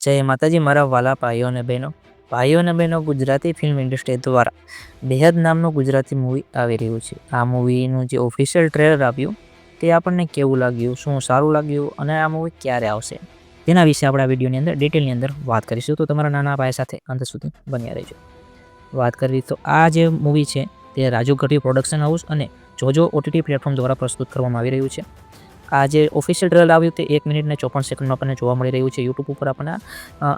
જય માતાજી મારા વાલા ભાઈઓ અને બહેનો. ભાઈઓ અને બહેનો, ગુજરાતી ફિલ્મ ઇન્ડસ્ટ્રી દ્વારા બેહદ નામનું ગુજરાતી મૂવી આવી રહ્યું છે. આ મૂવીનું જે ઓફિશિયલ ટ્રેલર આવ્યું તે આપણને કેવું લાગ્યું, શું સારું લાગ્યું અને આ મૂવી ક્યારે આવશે તેના વિશે આપણે આ વિડીયોની અંદર ડિટેલની અંદર વાત કરીશું. તો તમારા નાના ભાઈ સાથે અંત સુધી બન્યા રહેજો. વાત કરીએ તો આ જે મૂવી છે તે રાજુ ગઢવી પ્રોડક્શન હાઉસ અને જોજો ઓટીટી પ્લેટફોર્મ દ્વારા પ્રસ્તુત કરવામાં આવી રહ્યું છે. આ જે ઓફિશિયલ ટ્રેલર આવ્યું તે 1 મિનિટ ને 54 સેકન્ડમાં આપણને જોવા મળી રહ્યું છે. યુટ્યુબ ઉપર આપણને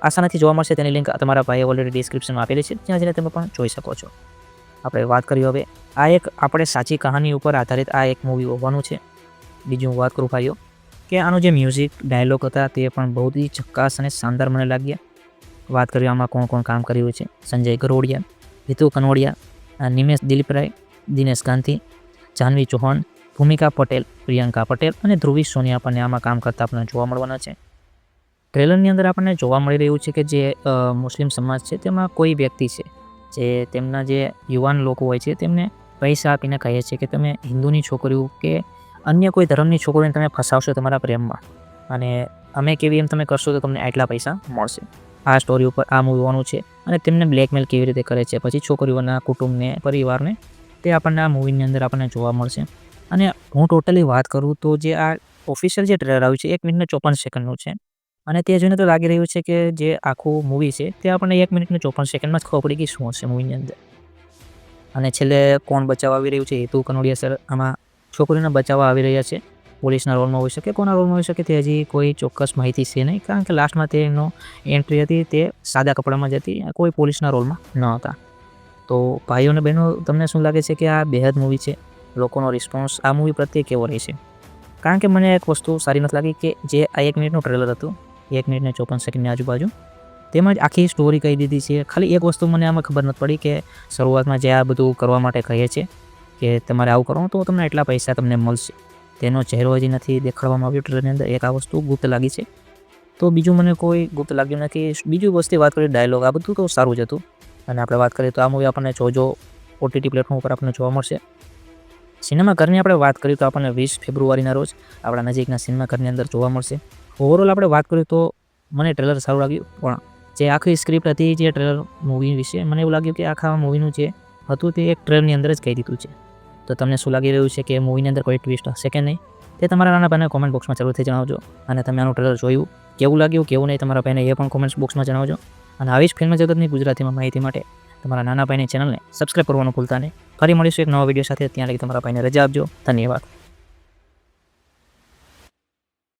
આસાનીથી જોવા મળશે. તેની લિંક તમારા ભાઈએ ઓલરેડી ડિસ્ક્રિપ્શનમાં આપેલી છે, ત્યાં જઈને તમે પણ જોઈ શકો છો. આપણે વાત કરીએ હવે, આ એક આપણે સાચી કહાની ઉપર આધારિત આ એક મૂવી હોવાનું છે. બીજું હું વાત કરું ભાઈઓ કે આનું જે મ્યુઝિક ડાયલોગ હતા તે પણ બહુ જ ઝક્કાસ અને શાનદાર મને લાગ્યા. વાત કરીએ આમાં કોણ કોણ કામ કર્યું છે: સંજય ગરોડિયા, રીતુ કનોડિયા, નિમેશ દિલીપરાય, દિનેશ ગાંધી, જાહ્નવી ચૌહાણ, ભૂમિકા પટેલ, પ્રિયંકા પટેલ અને ધ્રુવી સોની આપણને આમાં કામ કરતા આપણને જોવા મળવાના છે. ટ્રેલરની અંદર આપણને જોવા મળી રહ્યું છે કે જે મુસ્લિમ સમાજ છે તેમાં કોઈ વ્યક્તિ છે જે તેમના જે યુવાન લોકો હોય છે તેમને પૈસા આપીને કહે છે કે તમે હિન્દુની છોકરીઓ કે અન્ય કોઈ ધર્મની છોકરીઓને તમે ફસાવશો તમારા પ્રેમમાં અને અમે કેવી એમ તમે કરશો તો તમને આટલા પૈસા મળશે. આ સ્ટોરી ઉપર આ મૂવી હોવાનું છે અને તેમને બ્લેકમેલ કેવી રીતે કરે છે પછી છોકરીઓના કુટુંબને, પરિવારને, તે આપણને આ મૂવીની અંદર આપણને જોવા મળશે. અને હું ટોટલી વાત કરું તો જે આ ઓફિશિયલ જે ટ્રેલર આવ્યું છે 1 મિનિટ ને 54 સેકન્ડનું છે અને તે જોઈને તો લાગી રહ્યું છે કે જે આખું મૂવી છે તે આપણને 1 મિનિટ ને 54 સેકન્ડમાં જ ખબર પડી ગઈ શું હશે મૂવીની અંદર. અને છેલ્લે કોણ બચાવવા આવી રહ્યું છે? હેતુ કનોડિયા સર આમાં છોકરીને બચાવવા આવી રહ્યા છે. પોલીસના રોલમાં હોઈ શકે, કોના રોલમાં હોઈ શકે તે હજી કોઈ ચોક્કસ માહિતી છે નહીં, કારણ કે લાસ્ટમાં તેનો એન્ટ્રી હતી તે સાદા કપડામાં જ હતી, કોઈ પોલીસના રોલમાં ન હતા. તો ભાઈઓ અને બહેનો, તમને શું લાગે છે કે આ બેહદ મૂવી છે? લોકોનો રિસ્પોન્સ આ મૂવી પ્રત્યે કેવો રહેશે? કારણ કે મને એક વસ્તુ સારી નથી લાગી કે જે આ 1 મિનિટનું ટ્રેલર હતું, 1 મિનિટ ને 54 સેકન્ડની આજુબાજુ, તેમાં જ આખી સ્ટોરી કહી દીધી છે. ખાલી એક વસ્તુ મને આમાં ખબર નથી પડી કે શરૂઆતમાં જે આ બધું કરવા માટે કહે છે કે તમારે આવું કરવાનું તો તમને એટલા પૈસા તમને મળશે, તેનો ચહેરો હજી નથી દેખાડવામાં આવ્યો ટ્રેલરની અંદર. એક આ વસ્તુ ગુપ્ત લાગી છે. તો બીજું મને કોઈ ગુપ્ત લાગ્યું નથી. બીજું વસ્તુ વાત કરીએ ડાયલોગ, આ બધું તો સારું જ હતું. અને આપણે વાત કરીએ તો આ મૂવી આપણને જોજો ઓટીટી પ્લેટફોર્મ ઉપર આપણને જોવા મળશે. સિનેમાઘરની આપણે વાત કરીએ તો આપણને 20 ફેબ્રુઆરીના રોજ આપણા નજીકના સિનેમાઘરની અંદર જોવા મળશે. ઓવરઓલ આપણે વાત કરીએ તો મને ટ્રેલર સારું લાગ્યું, પણ જે આખી સ્ક્રિપ્ટ હતી જે ટ્રેલર મૂવી વિશે, મને એવું લાગ્યું કે આખા મૂવીનું જે હતું તે એક ટ્રેલરની અંદર જ કહી દીધું છે. તો તમને શું લાગી રહ્યું છે કે મૂવીની અંદર કોઈ ટ્વિસ્ટ હશે કે નહીં, તે તમારા નાના ભાઈને કોમેન્ટ બોક્સમાં જરૂરથી જણાવજો. અને તમે આનું ટ્રેલર જોયું, કેવું લાગ્યું કેવું નહીં, તમારા ભાઈને એ પણ કોમેન્ટ બોક્સમાં જણાવજો. અને આવી જ ફિલ્મ જગતની ગુજરાતીમાં માહિતી માટે તમારા નાના ભાઈની ચેનલને સબસ્ક્રાઈબ કરવાનું ભૂલતા નહીં. ફરી મળીશું એક નવા વિડીયો સાથે. ત્યાં લગી તમારા ભાઈને રજા આપજો. ધન્યવાદ.